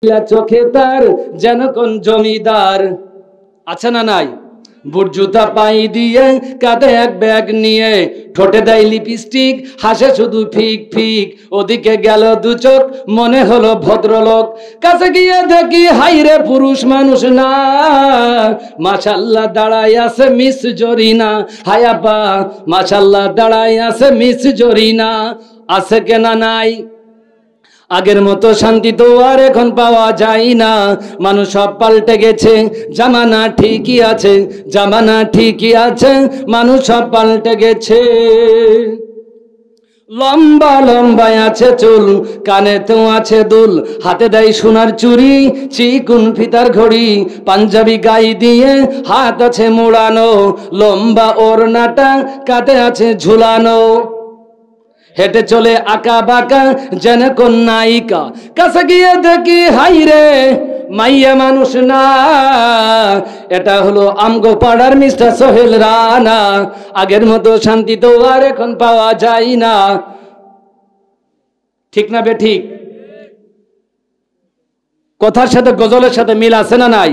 চোখে তার যেন কোন জমিদার আছে না নাই। বুট জুতা পাই দিয়ে কাঁধে এক ব্যাগ নিয়ে ঠোঁটে দেয় লিপস্টিক, হাসে শুধু ফিক ফিক। ওদিকে গেল দু চোখ, মনে হলো ভদ্রলোক। কাছে গিয়ে দেখি হাইরে পুরুষ মানুষ না, মাশাআল্লাহ দাঁড়াই আছে মিস জরিনা। হায়াপা মাশাআল্লাহ দাঁড়াই আছে মিস জরিনা। আছে কেনা নাই আগের মতো শান্তি তো আর এখন পাওয়া যায় না। মানুষ সব পাল্টে গেছে, জামানা ঠিকই আছে, জামানা ঠিকই আছে, মানুষ সব পাল্টে গেছে। লম্বা লম্বা আছে চুল, কানেতেও আছে দুল, হাতে দেয় সোনার চুড়ি, চিকুন ফিতার ঘড়ি, পাঞ্জাবি গায়ে দিয়ে হাত আছে মোড়ানো, লম্বা ওড়নাটা কাঁধে আছে ঝুলানো। হেঁটে চলে আঁকা বাঁকা যেন কোন নায়িকা। কাছে গিয়ে দেখি হাইরে মাইয়া মানুষ না, এটা হলো আমগো পাড়ার মিস্টার সোহেল রানা। আগের মতো শান্তি তো আর এখন পাওয়া যায় না। ঠিক না বেঠিক? কথার সাথে গজলের সাথে মিল আছে না নাই?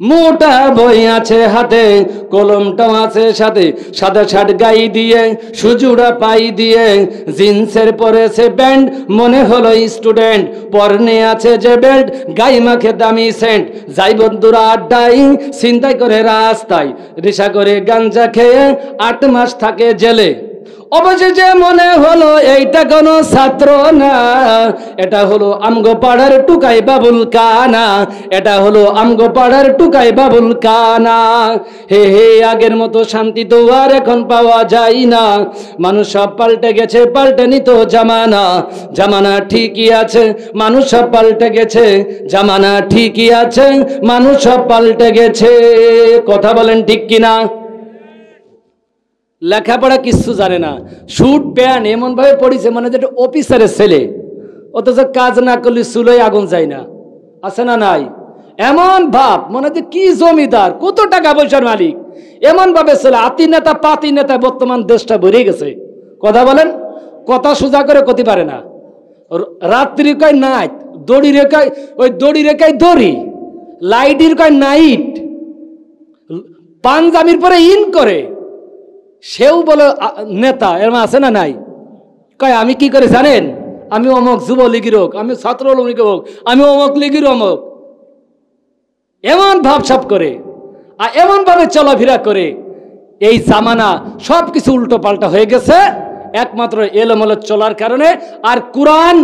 মোটা বই আছে হাতে, কলমটাও আছে সাথে, সাদা শার্ট গায়ে দিয়ে, সুজুড়া পাই দিয়ে, জিন্সের পরেছে প্যান্ট, মনে হলো স্টুডেন্ট। পরনে আছে যে বেল্ট, গায়ে মাখে দামি সেন্ট। যাই বন্ধুরা আড্ডাই, চিন্তাই করে রাস্তায়, রিসা করে গাঞ্জা খেয়ে 8 মাস থাকে জেলে। অবশেষে মনে হলো এইটা কোনো ছাত্র না, এটা হলো আমগো পাড়ার টুকাই বাবুল কানা, এটা হলো আমগো পাড়ার টুকাই বাবুল কানা। হে হে আগের মতো শান্তি তো আর এখন পাওয়া যায় না। মানুষ সব পাল্টে গেছে, পাল্টেনি তো জামানা। জামানা ঠিকই আছে, মানুষ সব পাল্টে গেছে, জামানা ঠিকই আছে, মানুষ সব পাল্টে গেছে। কথা বলেন ঠিক কিনা? লেখাপড়া কিচ্ছু জানে না, স্যুট প্যান্ট এমন ভাবে পড়িছে মনে হচ্ছে অফিসারের ছেলে, অথচ কাজ না করলে চুলোয় আগুন যায় না। আছে না নাই? এমন ভাব মনে হচ্ছে কি জমিদার, কত টাকা পয়সার মালিক। এমন ভাবে ছেলে, আতি নেতা পাতি নেতা, বর্তমান দেশটা ভরে গেছে। কথা বলেন, কথা সোজা করে করতে পারে না। রাত্রি কয় নাইট, দড়ি রেখায় ওই দড়ি রেখায় দড়ি, লাইটির কয় নাইট, পাঞ্জাবির পরে ইন করে, সেও বলে নেতা। এর আছে না নাই? কয় আমি কি করে জানেন, আমি অমক যুবলীগের হোক, আমি ছাত্র লীগের হোক, আমি অমক লীগের অমক। এমন ভাবসাব করে আর এমন ভাবে চলাফেরা করে। এই জামানা সব কিছু উল্টো পাল্টা হয়ে গেছে একমাত্র এলোমেলো চলার কারণে, আর কোরআন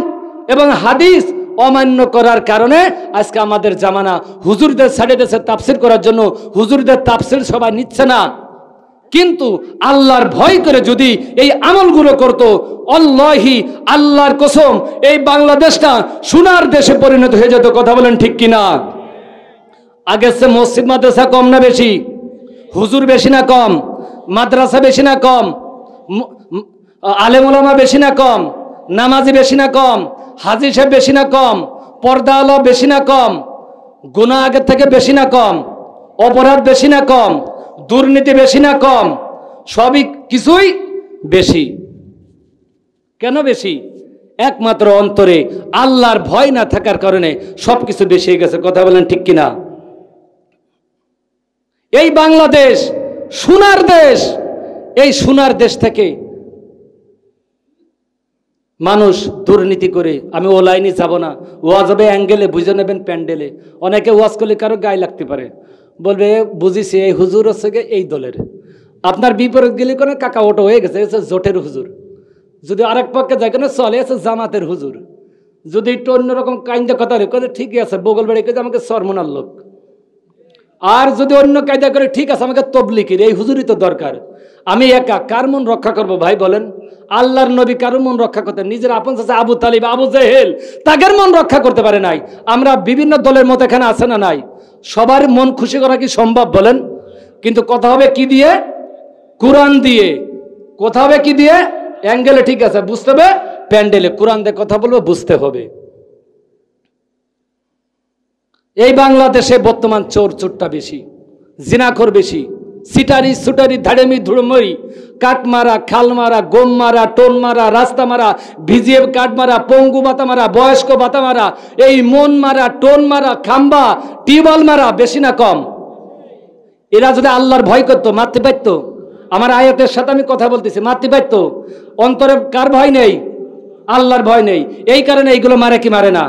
এবং হাদিস অমান্য করার কারণে। আজকে আমাদের জামানা হুজুরদের সাইডে দেশে তাফসির করার জন্য হুজুরদের তাফসির সবাই নিচ্ছে না, কিন্তু আল্লাহর ভয় করে যদি এই আমলগুলো করতো, আল্লাহি আল্লাহর কসম এই বাংলাদেশটা সোনার দেশে পরিণত হয়ে যেত। কথা বলেন ঠিক কিনা? আগের চেয়ে মসজিদ মাদ্রাসা কম না বেশি? হুজুর বেশি না কম? মাদ্রাসা বেশি না কম? আলেম ওলামা বেশি না কম? নামাজি বেশি না কম? হাজি সাহেব বেশি না কম? পর্দা আলো বেশি না কম? গুনাহ আগের থেকে বেশি না কম? অপরাধ বেশি না কম? দুর্নীতি বেশি না কম? সবই কিছুই বেশি। কেন বেশি? একমাত্র অন্তরে আল্লাহর ভয় না থাকার কারণে সবকিছু বেশি হয়ে গেছে। কথা বলেন ঠিক কিনা? এই বাংলাদেশ সোনার দেশ, এই সোনার দেশ থেকে মানুষ দুর্নীতি করে। আমি ও লাইনে যাব না, ওয়াজ হবে অ্যাঙ্গেলে, বুঝে নেবেন প্যান্ডেলে। অনেকে ওয়াজ করলে কারো গায়ে লাগতে পারে, বলবে বুঝিছি এই হুজুর হচ্ছে এই দলের। আপনার বিপরীত গেলে কোনো কাকা ওটো হয়ে গেছে, জোটের হুজুর। যদি আরেক পক্ষে যায় কেন চলে আছে জামাতের হুজুর। যদি একটু অন্যরকম কায়দা কথা রেখে ঠিকই আছে, বগল বেড়ে কে আমাকে সরমনার লোক। আর যদি অন্য কায়দা করে ঠিক আছে আমাকে তবলিগের, এই হুজুরই তো দরকার। আমি একা কার মন রক্ষা করব ভাই বলেন? আল্লাহর নবী কারোর মন রক্ষা করতে, নিজের আপন চাচা আবু তালিব, আবু জেহেল, তাদের মন রক্ষা করতে পারে নাই। আমরা বিভিন্ন দলের মতো এখানে আছে না নাই? সবার মন খুশি করা কি সম্ভব বলেন? কিন্তু কথা হবে কি দিয়ে? কোরআন দিয়ে। কথা হবে কি দিয়ে? অ্যাঙ্গেলে ঠিক আছে, বুঝতে হবে প্যান্ডেলে। কোরআন দিয়ে কথা বলবো, বুঝতে হবে। এই বাংলাদেশে বর্তমান চোর চোরটা বেশি, জিনাখোর বেশি, সিটারি সুটারি ধাড়েমি ধুড়মরি, কাঠ মারা, খাল মারা, গম মারা, টোন মারা, রাস্তা মারা, ভিজিএফ কাঠ মারা, পঙ্গু বাতা মারা, বয়স্ক বাতা মারা, এই মন মারা, টোন মারা, খাম্বা, টিউবওয়েল মারা, বেশি না কম? এরা যদি আল্লাহর ভয় করতো মারতে পারত? আমার আয়াতের সাথে আমি কথা বলতেছি, মারতে পারত? অন্তরে কার ভয় নেই? আল্লাহর ভয় নেই। এই কারণে এইগুলো মারে কি মারে না?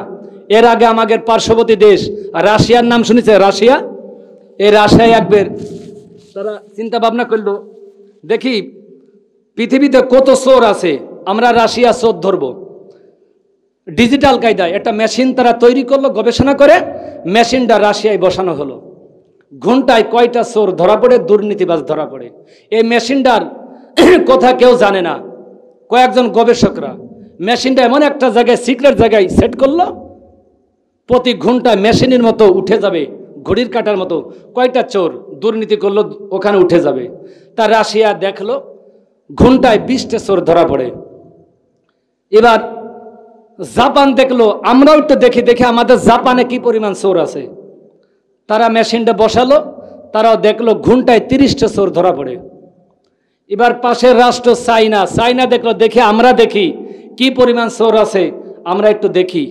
এর আগে আমাদের পার্শ্ববর্তী দেশ রাশিয়ার নাম শুনেছে? রাশিয়া, এই রাশিয়ায় একবার তারা চিন্তা ভাবনা করলো, দেখি পৃথিবীতে কত চোর আছে, আমরা রাশিয়া চোর ধরবো। ডিজিটাল কায়দায় একটা মেশিন তারা তৈরি করলো, গবেষণা করে মেশিনটা রাশিয়ায় বসানো হলো। ঘন্টায় কয়টা চোর ধরা পড়ে, দুর্নীতিবাজ ধরা পড়ে। এই মেশিনটার কথা কেউ জানে না। কয়েকজন গবেষকরা মেশিনটা এমন একটা জায়গায়, সিক্রেট জায়গায় সেট করলো, প্রতি ঘন্টায় মেশিনের মতো উঠে যাবে, ঘড়ির কাটার মতো কয়টা চোর দুর্নীতি করলো ওখানে উঠে যাবে। তা রাশিয়া দেখলো ঘন্টায় 20টা চোর ধরা পড়ে। এবার জাপান দেখলো, আমরাও একটু দেখি দেখি আমাদের জাপানে কি পরিমাণ চোর আছে। তারা মেশিনটা বসালো, তারাও দেখলো ঘন্টায় 30টা চোর ধরা পড়ে। এবার পাশের রাষ্ট্র চাইনা, চাইনা দেখলো, দেখি আমরা দেখি কি পরিমাণ চোর আছে, আমরা একটু দেখি।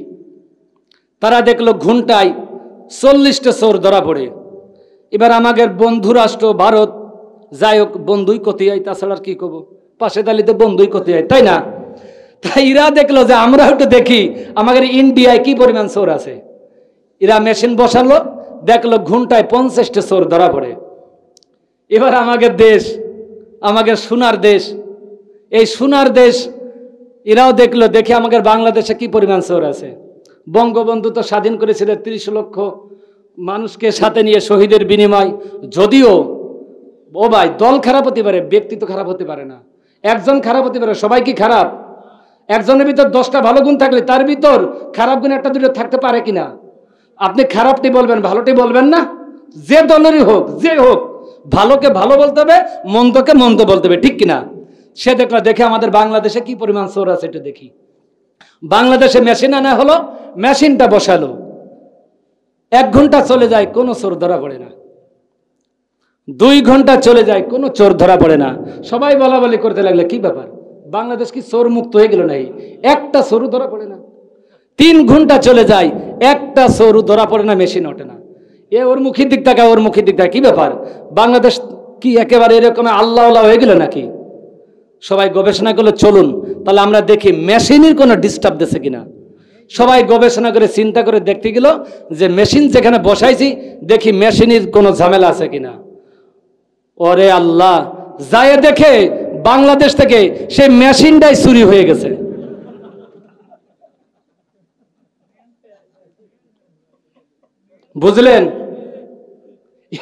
তারা দেখলো ঘন্টায় 40টা চোর ধরা পড়ে। এবার আমাদের বন্ধু রাষ্ট্র ভারত, যাই হোক বন্ধুই ক্ষতি হয়, তাছাড়া আর কি করবো, পাশে দালিতে বন্ধুই ক্ষতি হয়, তাই না? তাই এরা দেখলো যে আমরা একটু দেখি আমাদের ইন্ডিয়ায় কি পরিমাণ চোর আছে। এরা মেশিন বসালো, দেখলো ঘন্টায় 50টা চোর ধরা পড়ে। এবার আমাদের দেশ, আমাদের সোনার দেশ, এই সোনার দেশ এরাও দেখলো, দেখে আমাদের বাংলাদেশে কি পরিমাণ চোর আছে। বঙ্গবন্ধু তো স্বাধীন করেছিল 30 লক্ষ মানুষকে সাথে নিয়ে শহীদের বিনিময়। যদিও ও ভাই, দল খারাপ হতে পারে, ব্যক্তি তো খারাপ হতে পারে না। একজন খারাপ হতে পারে, সবাই কি খারাপ? একজনের ভিতর 10টা ভালো গুণ থাকলে তার ভিতর খারাপ গুণ একটা দুটো থাকতে পারে কিনা? আপনি খারাপটি বলবেন, ভালোটি বলবেন না। যে দলেরই হোক, যে হোক, ভালোকে ভালো বলতে হবে, মন্দকে মন্দ বলতে হবে, ঠিক কিনা? সে দেখলো, দেখে আমাদের বাংলাদেশে কি পরিমাণ চোর আছে এটা দেখি। বাংলাদেশে মেশিন আনা হলো, মেশিনটা বসালো, 1 ঘন্টা চলে যায়, কোনো চোর ধরা পড়ে না। 2 ঘন্টা চলে যায়, কোনো চোর ধরা পড়ে না। সবাই বলা বলি করতে লাগলে, কি ব্যাপার, বাংলাদেশ কি চোর মুক্ত হয়ে গেল? নাই, একটা চোরও ধরা পড়ে না। 3 ঘন্টা চলে যায়, একটা চোরও ধরা পড়ে না, মেশিন ওঠে না। এ ওর মুখের দিক তাকায়, ওর মুখের দিক তাকায়, কি ব্যাপার, বাংলাদেশ কি একেবারে এরকম আল্লাহ আল্লাহ হয়ে গেল নাকি? সবাই গবেষণা করলে, চলুন তাহলে আমরা দেখি মেশিনের কোনো ডিস্টার্ব দিচ্ছে কিনা। সবাই গবেষণা করে চিন্তা করে দেখতে গেল যে মেশিন যেখানে বসাইছি, দেখি মেশিনের কোনো ঝামেলা আছে কিনা। ওরে আল্লাহ, যায় দেখে বাংলাদেশ থেকে সেই মেশিনটাই চুরি হয়ে গেছে। বুঝলেন?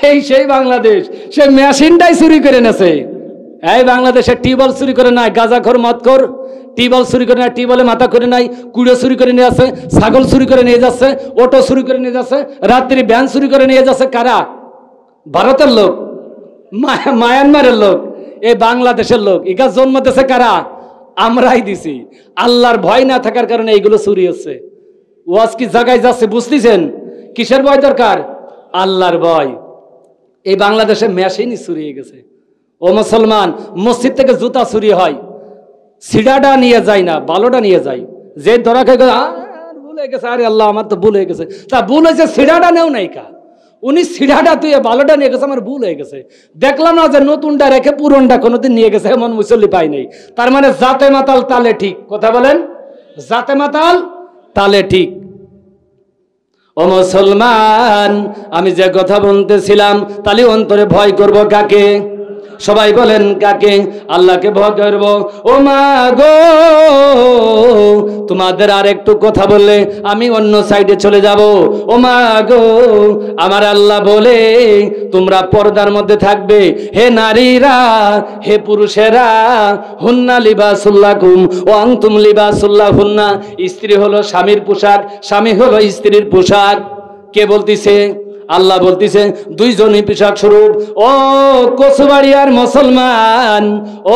এই সেই বাংলাদেশ, সেই মেশিনটাই চুরি করে নেছে। এই বাংলাদেশে টিউবওয়েল চুরি করে নাই, গাঁজাখোর মদখোর টিউবওয়েল চুরি করে নাই, টিউবওয়েলে মাথা করে নাই, কুড়ো চুরি করে নিয়ে যাচ্ছে, ছাগল চুরি করে নিয়ে যাচ্ছে, অটো চুরি করে নিয়ে যাচ্ছে, রাত্রি ভ্যান চুরি করে নিয়ে যাচ্ছে। কারা? ভারতের লোক, মায়ানমারের লোক, এই বাংলাদেশের লোক। এগা জন্ম দিয়েছে কারা? আমরাই দিছি। আল্লাহর ভয় না থাকার কারণে এইগুলো চুরি হচ্ছে। ওয়াজ কি জায়গায় যাচ্ছে, বুঝতেছেন? কিসের ভয় দরকার? আল্লাহর ভয়। এই বাংলাদেশে মেশিনই চুরি হয়ে গেছে। ও মুসলমান, মসজিদ থেকে জুতা চুরি হয়, সিডাটা নিয়ে যায় না, বালোটা নিয়ে যায়। যে ধরা খেয়ে ভুল হয়ে গেছে, আরে আল্লাহ আমার তো ভুল হয়ে গেছে। তা ভুল হয়েছে, সিডাটা নেও নাই কা, উনি সিডাটা তুই বালোটা নিয়ে গেছে, আমার ভুল হয়ে গেছে। দেখলাম না যে নতুনটা রেখে পুরনটা কোনোদিন নিয়ে গেছে, এমন মুসল্লি পাই নাই। তার মানে জাতে মাতাল তালে ঠিক। কথা বলেন, জাতে মাতাল তালে ঠিক। ও মুসলমান, আমি যে কথা বলতেছিলাম, তাহলে অন্তরে ভয় করব কাকে? সবাই বলেন কাকে? আল্লাহকে ভয় করব। ও মা গো, তোমাদের আর একটু কথা বললে আমি অন্য সাইডে চলে যাব। ও মা গো, আমার আল্লাহ বলে তোমরা পর্দার মধ্যে থাকবে। হে নারীরা, হে পুরুষেরা, হুন্না লিবাসুল্লাকুম ও আনতুম লিবাসুল্লাহুন্না। স্ত্রী হলো স্বামীর পোশাক, স্বামী হলো স্ত্রীর পোশাক। কে বলতিছে? আল্লাহ বলতেছে দুইজনই পিশাচ স্বরূপ। ও কচুবাড়িয়ার মুসলমান,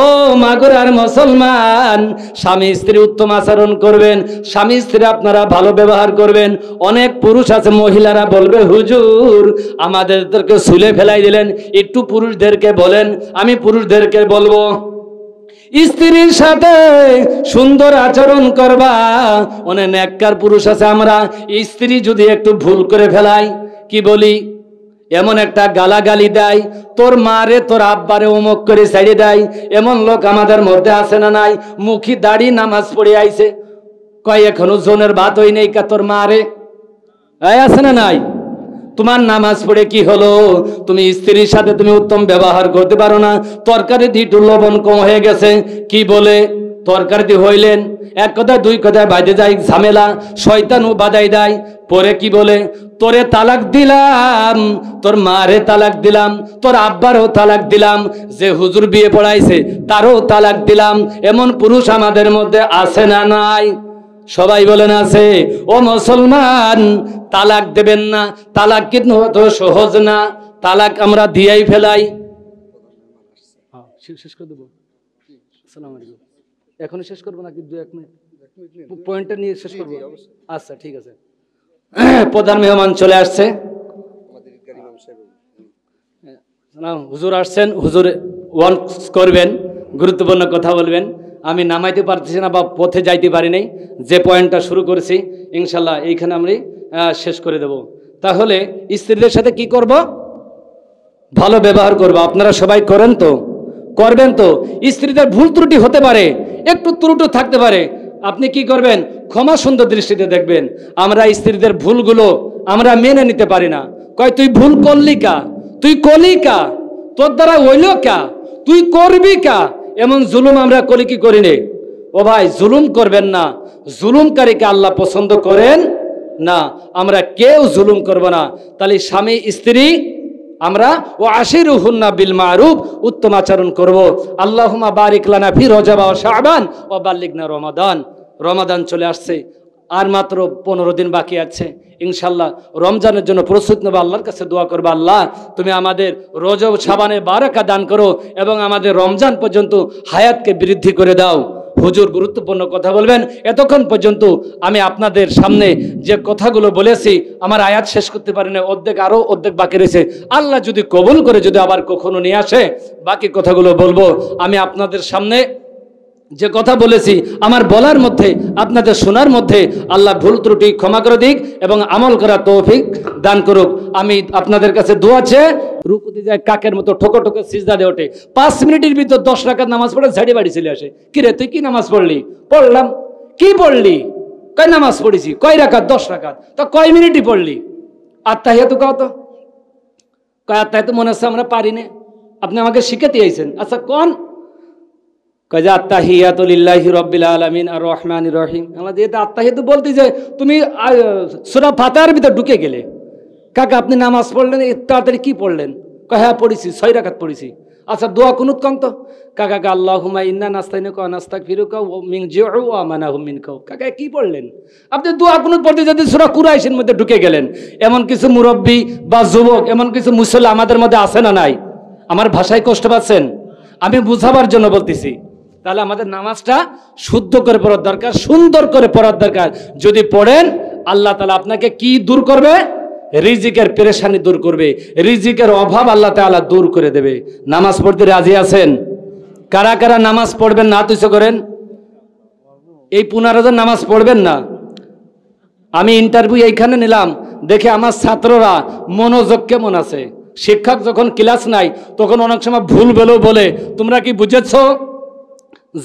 ও মাগুরার মুসলমান, স্বামী স্ত্রী উত্তম আচরণ করবেন, স্বামী স্ত্রী আপনারা ভালো ব্যবহার করবেন। অনেক পুরুষ আছে, মহিলারা বলবে হুজুর আমাদেরকে ছুলে ফেলাই দিলেন, একটু পুরুষদেরকে বলেন। আমি পুরুষদেরকে বলবো স্ত্রীর সাথে সুন্দর আচরণ করবা। অনেক নেককার পুরুষ আছে, আমরা স্ত্রী যদি একটু ভুল করে ফেলাই কি বলি, এমন একটা গালাগালি দেয়, তোর মারে তোর আব্বারে অমুক করে ছাড়িয়ে দেয়। এমন লোক আমাদের মধ্যে আছে না নাই? মুখী দাড়ি নামাজ পড়ে আইছে, কয় এখনো জনের ভাত হই নেই কা তোর মারে, আছে না নাই? তোমার নামাজ পড়ে কি হলো? তুমি স্ত্রীর সাথে তুমি উত্তম ব্যবহার করতে পারো না। তরকারি দিয়ে একটু লবণ কম হয়ে গেছে, কি বলে তরকারি দিয়ে হইলেন, এক কথায় দুই কথায় বাইরে যায় ঝামেলা, শয়তানও বাধাই দেয়। পরে কি বলে, তোরে তালাক দিলাম, তোর মারে তালাক দিলাম, তোর আব্বারও তালাক দিলাম, যে হুজুর বিয়ে পড়াইছে তারও তালাক দিলাম। এমন পুরুষ আমাদের মধ্যে আছে না নাই? সবাই বলেন আছে। ও মুসলমান, তালাক দেবেন না। তালাক কিন্তু অত সহজ না, তালাক আমরা দিয়েই ফেলাই। শেষ করে দেবো, আসসালামু আলাইকুম। এখনই শেষ করবো নাকি 2-1 মিনিট পয়েন্টটা নিয়ে শেষ করবো? আচ্ছা ঠিক আছে। প্রধান মেহমান চলে আসছে, হুজুর আসছেন, হুজুর ওয়ান করবেন, গুরুত্বপূর্ণ কথা বলবেন। আমি নামাইতে পারতেছি না বা পথে যাইতে পারি নাই, যে পয়েন্টটা শুরু করেছি ইনশাল্লাহ এইখানে আমি শেষ করে দেব। তাহলে স্ত্রীদের সাথে কি করব? ভালো ব্যবহার করব। আপনারা সবাই করেন তো, করবেন তো? স্ত্রীদের ভুল ত্রুটি হতে পারে, একটু ত্রুটি থাকতে পারে, আপনি কি করবেন? ক্ষমা সুন্দর দৃষ্টিতে দেখবেন। আমরা স্ত্রীদের ভুলগুলো আমরা মেনে নিতে পারি না, কয় তুই ভুল করলি কা, তুই করলি কা, তোর দ্বারা হইল কা, তুই করবি কা, এমন জুলুম আমরা করি কি করি নে? ও ভাই, জুলুম করবেন না, জুলুমকারীকে আল্লাহ পছন্দ করেন না। আমরা কেউ জুলুম করব না। তাহলে স্বামী স্ত্রী আমরা ও আশিরুহুন্না বিল মারুফ, উত্তম আচরণ করব। আল্লাহুম্মা বারিক লানা ফি রজব ওয়া শাবান ওয়া বাল্লিগনা রমাদান। রমাদান চলে আসছে, আর মাত্র 15 দিন বাকি আছে। ইনশাল্লাহ রমজানের জন্য প্রস্তুত নেব, আল্লাহর কাছে দোয়া করবো, আল্লাহ তুমি আমাদের রজব শাবানে বারাকা দান করো এবং আমাদের রমজান পর্যন্ত হায়াতকে বৃদ্ধি করে দাও। হুজুর গুরুত্বপূর্ণ কথা বলবেন। এতক্ষণ পর্যন্ত আমি আপনাদের সামনে যে কথাগুলো বলেছি, আমার আয়াত শেষ করতে পারি না, আরো অর্ধেক বাকি রয়েছে। আল্লাহ যদি কবুল করে, যদি আবার কখনো নিয়ে আসে, বাকি কথাগুলো বলবো। আমি আপনাদের সামনে যে কথা বলেছি, আমার বলার মধ্যে, আপনাদের শোনার মধ্যে আল্লাহ ভুল ত্রুটি ক্ষমা করে দিক এবং আমল করা তৌফিক দান করুক। আমি আপনাদের কাছে দোয়া চেয়ে রুকুতে যায় কাকের মতো ঠোকো ঠোকো সিজদা দিয়ে ওঠে। 5 মিনিটের ভিতর 10 রাকাত নামাজ পড়ে ঝাড়ি বাড়ি চলে আসে। কি রে তুই কি নামাজ পড়লি? পড়লাম। কি পড়লি? কয় নামাজ পড়েছি। কয় রাকাত? 10 রাকাত। তো কয় মিনিটই পড়লি? আত্তাহিয়াতু কও তো। কয় আত্তাহিয়াতু মনে হচ্ছে আমরা পারি না, আপনি আমাকে শিখাতে আইছেন। আচ্ছা কোন? কয় যে আত্তাহিয়াতু লিল্লাহি রাব্বিল আলামিন আর রহমানির রহিম। আমরা যেটা আত্তাহিয়াতু বলতে যে তুমি সূরা ফাতিহার ভিতর ঢুকে গেলে। কাকা আপনি নামাজ পড়লেন, তাড়াতাড়ি কি পড়লেন? কয় হ্যাঁ পড়েছি, 6 রাকাত পড়েছি। আচ্ছা দোয়া কুনুত কম তো। কাকা আল্লাহুম্মা ইন্না নাস্তাইনুকা ওয়া নাস্তাগফিরুকা ওয়া মিন জিউ ওয়া মানাহুম মিনকা। কাকা কি পড়লেন? আপনি দোয়া কুনুত পড়তে যদি সূরা কুরাইশের মধ্যে ঢুকে গেলেন। এমন কিছু মুরব্বী বা যুবক, এমন কিছু মুসল্লি আমাদের মধ্যে আছে না নাই? আমার ভাষায় কষ্ট পাচ্ছেন? আমি বুঝাবার জন্য বলতেছি। তাহলে আমাদের নামাজটা শুদ্ধ করে পড়ার দরকার, সুন্দর করে পড়ার দরকার। যদি পড়েন, আল্লাহ তাআলা আপনাকে কি দূর করবে? রিজিকের পেরেশানি দূর করবে, রিজিকের অভাব আল্লাহ তাআলা দূর করে দেবে। নামাজ পড়তে রাজি আছেন? কারা কারা নামাজ পড়বেন না? তুই করেন। এই 15 জন নামাজ পড়বেন না। আমি ইন্টারভিউ এইখানে নিলাম, দেখে আমার ছাত্ররা মনোযোগ কেমন আছে। শিক্ষক যখন ক্লাস নাই তখন অনেক সময় ভুল বলে, তোমরা কি বুঝেছো?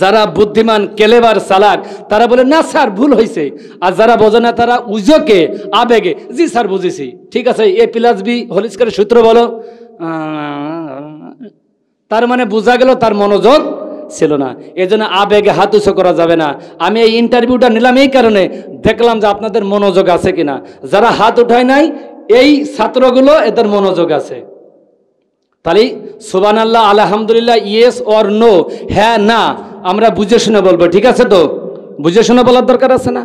যারা বুদ্ধিমান, কেলেবার, চালাক, তারা বলে না স্যার ভুল হয়েছে। আর যারা বোঝে না তারা উজকে, আবেগে, জি স্যার বুঝেছি, ঠিক আছে, A+B হোল স্কয়ারের সূত্র বলো। তার মানে বোঝা গেল তার মনোযোগ ছিল না। এই জন্য আবেগে হাত উঁচু করা যাবে না। আমি এই ইন্টারভিউটা নিলাম এই কারণে, দেখলাম যে আপনাদের মনোযোগ আছে কিনা। যারা হাত উঠায় নাই, এই ছাত্রগুলো এদের মনোযোগ আছে। তাহলে সুবহানাল্লাহ, আলহামদুলিল্লাহ, ইয়েস অর নো, হ্যাঁ না, আমরা বুঝে শুনে বলবো। ঠিক আছে তো? বুঝে শুনে বলার দরকার আছে না?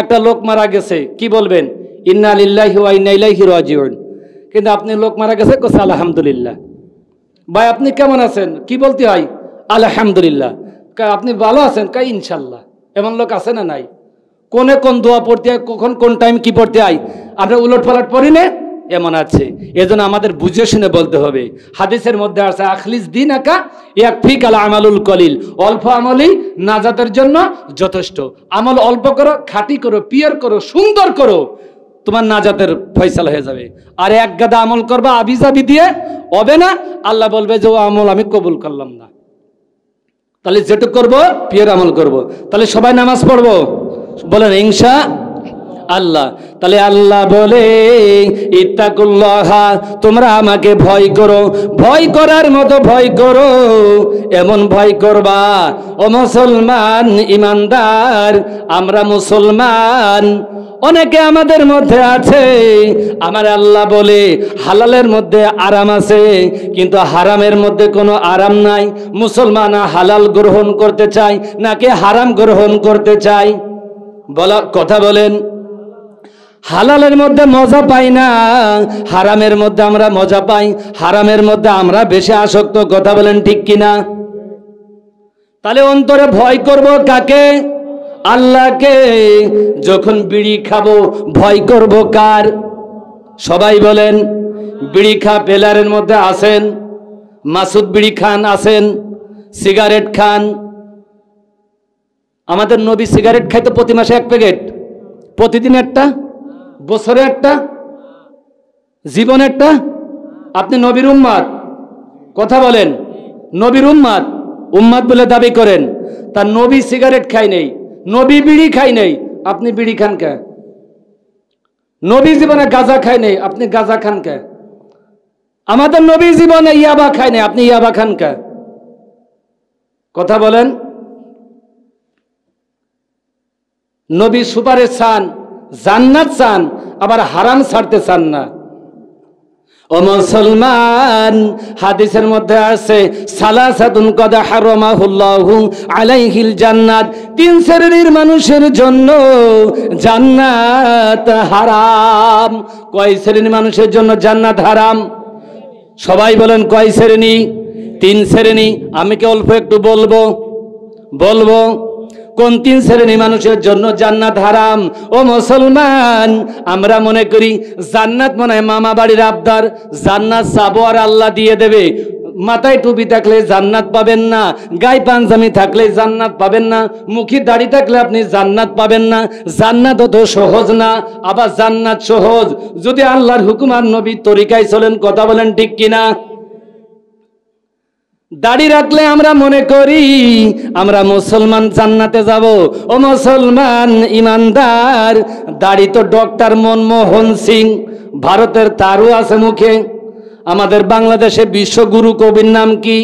একটা লোক মারা গেছে, কি বলবেন? ইন্না লিল্লাহি ওয়া ইন্না ইলাইহি রাজিউন। কিন্তু আপনি লোক মারা গেছে কোসে আলহামদুলিল্লাহ। ভাই আপনি কেমন আছেন, কি বলতে হয়? আলহামদুলিল্লাহ। আপনি ভালো আছেন? কাই ইনশাল্লাহ। এমন লোক আছে না নাই? কোনে কোন দোয়া পড়তে হয়, কখন কোন টাইম কি পড়তে হয় আমরা উলট পালট পড়ি না, এমন আছে। এজন্য আমাদের বুঝে শুনে বলতে হবে। হাদিসের মধ্যে আছে আখলিস দিন আকা ইয়াকফিক আল আমালুল কলিল, অল্প আমলই নাজাতের জন্য যথেষ্ট। আমল অল্প করো, খাঁটি করো, পিওর করো, সুন্দর করো, তোমার নাজাতের ফয়সালা হয়ে যাবে। আর এক গাদা আমল করবা আবিজাবি দিয়ে হবে না, আল্লাহ বলবে যে ও আমল আমি কবুল করলাম না। তাহলে যেটুক করবো পিওর আমল করব। তাহলে সবাই নামাজ পড়বো, বলেন ইনশা আল্লাহ। তাহলে আল্লাহ বলে ইত্তাকুল্লাহ, তোমরা আমাকে ভয় করো, ভয় করার মতো ভয় করো, এমন ভয় করবা ও মুসলমান ইমানদার। আমরা মুসলমান, অনেকে আমাদের মধ্যে আছে, আমার আল্লাহ বলে হালালের মধ্যে আরাম আছে কিন্তু হারামের মধ্যে কোনো আরাম নাই। মুসলমান হালাল গ্রহণ করতে চায় নাকি হারাম গ্রহণ করতে চায়? বলা কথা বলেন। হালালের মধ্যে মজা পাই না, হারামের মধ্যে আমরা মজা পাই, হারামের মধ্যে আমরা বেশি আসক্ত। কথা বলেন ঠিক কিনা? তাহলে অন্তরে ভয় করব কাকে? আল্লাহকে। যখন বিড়ি খাবো ভয় করব কার? সবাই বলেন। বিড়ি খা পেলারের মধ্যে আছেন, মাসুদ বিড়ি খান আছেন, সিগারেট খান। আমাদের নবী সিগারেট খাইতো প্রতি মাসে 1 প্যাকেট, প্রতিদিন একটা, বছরে একটা, জীবনে একটা। আপনি নবীর উম্মত, কথা বলেন, নবীর উম্মত, উম্মত বলে দাবি করেন। তার নবী সিগারেট খাই নেই, নবী বিড়ি খাই নেই, আপনি বিড়ি খান কে? নবী জীবনে গাঁজা খাই নেই, আপনি গাঁজা খান কে? আমাদের নবী জীবনে ইয়াবা খাই নেই, আপনি ইয়াবা খান কে? কথা বলেন। নবী সুপারে চান, জান্নাত চান, আবার হারাম ছাড়তে চান না। ও মুসলমান, হাদিসের মধ্যে আছে সালাসাতুন কদ হারামাহুল্লাহু আলাইহিল জান্নাত, 3 শ্রেণীর মানুষের জন্য জান্নাত হারাম। কয় শ্রেণীর মানুষের জন্য জান্নাত হারাম? সবাই বলেন কয় শ্রেণী? 3 শ্রেণী। আমি কি অল্প একটু বলবো কোন 3 শ্রেণী মানুষের জন্য জান্নাত হারাম? ও মুসলমান, আমরা মনে করি জান্নাত মনে হয় মামা বাড়ির আবদার, জান্নাত চাবো আর আল্লাহ দিয়ে দেবে। মাথায় টুপি থাকলে জান্নাত পাবেন না, গায়ে পাঞ্জামি থাকলে জান্নাত পাবেন না, মুখে দাড়ি থাকলে আপনি জান্নাত পাবেন না। জান্নাত অত সহজ না। আবার জান্নাত সহজ যদি আল্লাহর হুকুম আর নবীর তরিকায় চলেন। কথা বলেন ঠিক কিনা? দাড়ি রাখলে আমরা মনে করি আমরা মুসলমান জান্নাতে যাব। ও মুসলমান ইমানদার, দাড়ি তো ডক্টর মনমোহন সিং ভারতের, তারও আছে মুখে। আমাদের বাংলাদেশে বিশ্বগুরু কবির নাম কি?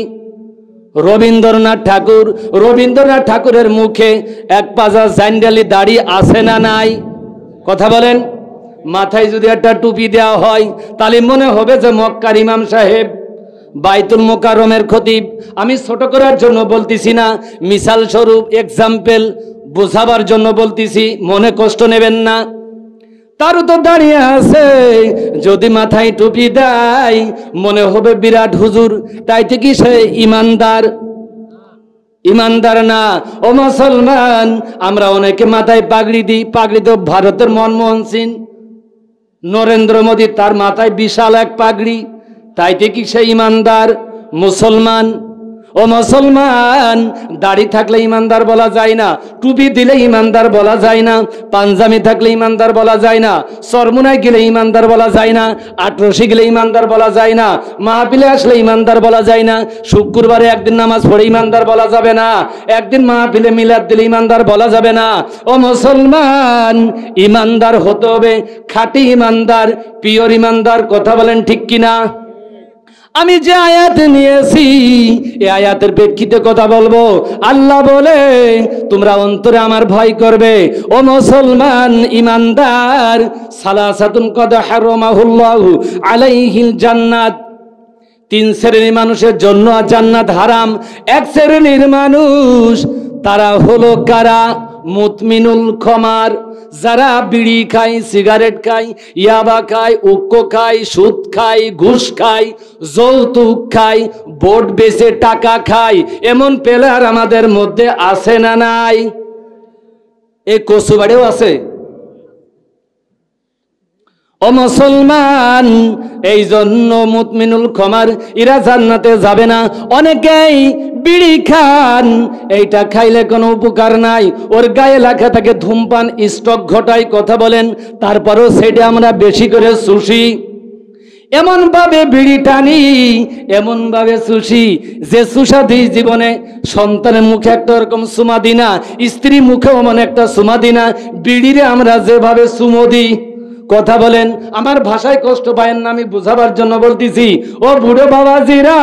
রবীন্দ্রনাথ ঠাকুর। রবীন্দ্রনাথ ঠাকুরের মুখে 1 পাজা জাইন্ডালি দাড়ি আছে না নাই? কথা বলেন। মাথায় যদি একটা টুপি দেওয়া হয় তাহলে মনে হবে যে মক্কার ইমাম সাহেব, বাইতুল মুকাররমের খতিব। আমি ছোট করার জন্য বলতেছি না, মিসাল স্বরূপ এক্সাম্পল বোঝাবার জন্য বলতেছি, মনে কষ্ট নেবেন না। তারও তো দাঁড়িয়ে আছে, যদি মাথায় টুপি দেয় মনে হবে বিরাট হুজুর, তাই থেকে সে ইমানদার? ইমানদার না। ও মুসলমান, আমরা অনেকে মাথায় পাগড়ি দিই, পাগড়ি তো ভারতের মনমোহন সিং, নরেন্দ্র মোদী, তার মাথায় বিশাল এক পাগড়ি, তাই থেকে সে ইমানদার? মুসলমান। ও মুসলমান, দাড়ি থাকলে ইমানদার বলা যায় না, টুপি দিলে ইমানদার বলা যায় না, পাঞ্জামি থাকলে ইমানদার বলা যায় না, সরমুনায় গেলে ইমানদার বলা যায় না, আটরশি গেলে ইমানদার বলা যায় না, মাহফিলে আসলে ইমানদার বলা যায় না, শুক্রবারে একদিন নামাজ পড়ে ইমানদার বলা যাবে না, একদিন মাহফিলে মিলাদ দিলে ইমানদার বলা যাবে না। ও মুসলমান, ইমানদার হতে হবে, খাঁটি ইমানদার, পিওর ইমানদার। কথা বলেন ঠিক কিনা? আমি যে আয়াত নিয়েছি এই আয়াতের প্রেক্ষিতে কথা বলবো। আল্লাহ বলে তোমরা অন্তরে আমার ভয় করবে। ও মুসলমান ইমানদার, সালাসাতুন কদ হারামাহুল্লাহু আলাইহিল জান্নাত, 3 শ্রেণীর মানুষের জন্য জান্নাত হারাম। 1 শ্রেণীর মানুষ, তারা হলো কারা? মুতমিনুল খমার, যারা বিড়ি খায়, সিগারেট খায়, ইয়াবা খায়, উক্কো খায়, সুদ খায়, ঘুষ খায়, যৌতুক খায়, ভোট বেচে টাকা খায়, এমন প্লেয়ার আমাদের মধ্যে আছে না নাই? এই কচুবাড়িও আছে। ও মুসলমান, এই জন্য মুতমিনুল খমার এরা জান্নাতে যাবে না। অনেকেই বিড়ি খান, এইটা খাইলে কোনো উপকার নাই, ওর গায়ে লাগা থাকে ধূমপান, স্ট্রোক ঘটায়, কথা বলেন। তারপরেও সেটা আমরা বেশি করে চুষি, এমন ভাবে বিড়ি টানি, এমন ভাবে চুষি যে চুষা দিই জীবনে সন্তানের মুখে একটা রকম চুমা দিই না, স্ত্রী মুখেও মনে একটা চুমা দিই না, বিড়িরে আমরা যেভাবে চুমো দিই, কথা বলেন। আমার ভাষায় কষ্ট পায়েন না, আমি বুঝাবার জন্য বলতেছি। ও বুড়ো বাবাজিরা,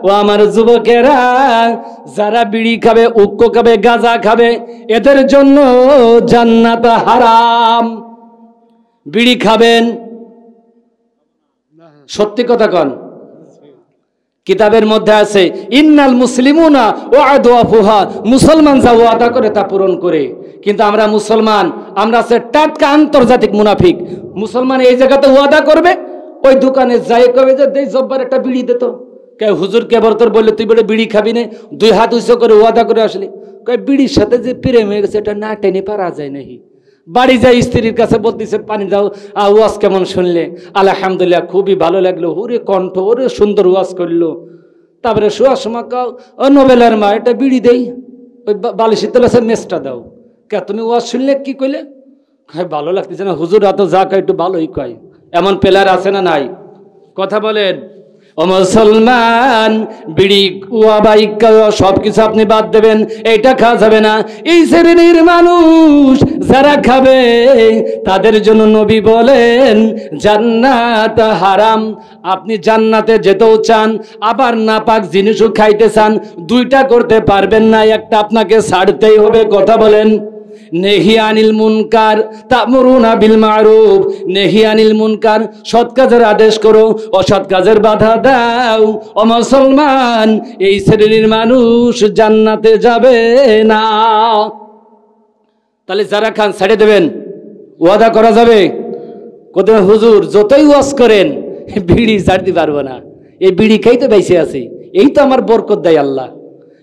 ও আমার যুবকেরা, যারা বিড়ি খাবে, উক্কো খাবে, গাঁজা খাবে, এদের জন্য জান্নাত হারাম। বিড়ি খাবেন, সত্যি কথা কন। কিতাবের মধ্যে আছে ইন্নাল মুসলিমুনা ওয়াদু আফুহা, মুসলমান যা ওয়াদা করে তা পূরণ করে। কিন্তু আমরা মুসলমান, আমরা আছে টাটকা আন্তর্জাতিক মুনাফিক। মুসলমান এই জায়গাতে ওয়াদা করবে, ওই দোকানে যাই কবে যে দেই জব্বার একটা বিড়ি দিত, কে হুজুর কে বর্তর বললে তুই বলে বিড়ি খাবি না, 2 হাত উঁচু করে ওয়াদা করে আসলি, কয় বিড়ির সাথে যে প্রেম হয়ে গেছে এটা না টেনে পারা যায় নাহি। বাড়ি যাই স্ত্রীর কাছে বলতেছে পানি দাও, ওয়াজ কেমন শুনলে? আলহামদুলিল্লাহ, খুবই ভালো লাগলো, ওরে কণ্ঠ, ওরে সুন্দর ওয়াজ করলো। তারপরে শোয়ার সময় কাও, ও নোবেলের মা এটা বিড়ি দেই, ওই বালিশের তলে মেসটা দাও। কে তুমি ওয়াজ শুনলে কি কইলে? হ্যাঁ ভালো লাগতেছে না হুজুর, এত যা কয় একটু ভালোই কয়। এমন প্লেয়ার আছে না নাই? কথা বলেন। ও মুসলমান, বিড়ি ওয়াবাইক সব কিছু আপনি বাদ দেবেন, এইটা খাওয়া যাবে না। এই শ্রেণীর মানুষ যারা খাবে তাদের জন্য নবী বলেন জান্নাত হারাম। আপনি জান্নাতে যেতেও চান, আবার নাপাক জিনিসও খাইতে চান, দুইটা করতে পারবেন না, একটা আপনাকে ছাড়তেই হবে। কথা বলেন। নেহি আনিল মুনকার তা'মুরুনা বিল মারুফ, নেহি আনিল মুনকার, সৎ কাজের আদেশ করো, অসৎ কাজের বাধা দাও। ও মুসলমান, এই শ্রেণীর মানুষ জান্নাতে যাবে না। তাহলে যারা খান ছেড়ে দেবেন, ওয়াদা করা যাবে? কোথায় হুজুর যতই ওয়াজ করেন বিড়ি ছাড়তে পারবো না, এই বিড়ি খেয়ে তো বেঁচে আছি, এই তো আমার বরকত দেয় আল্লাহ।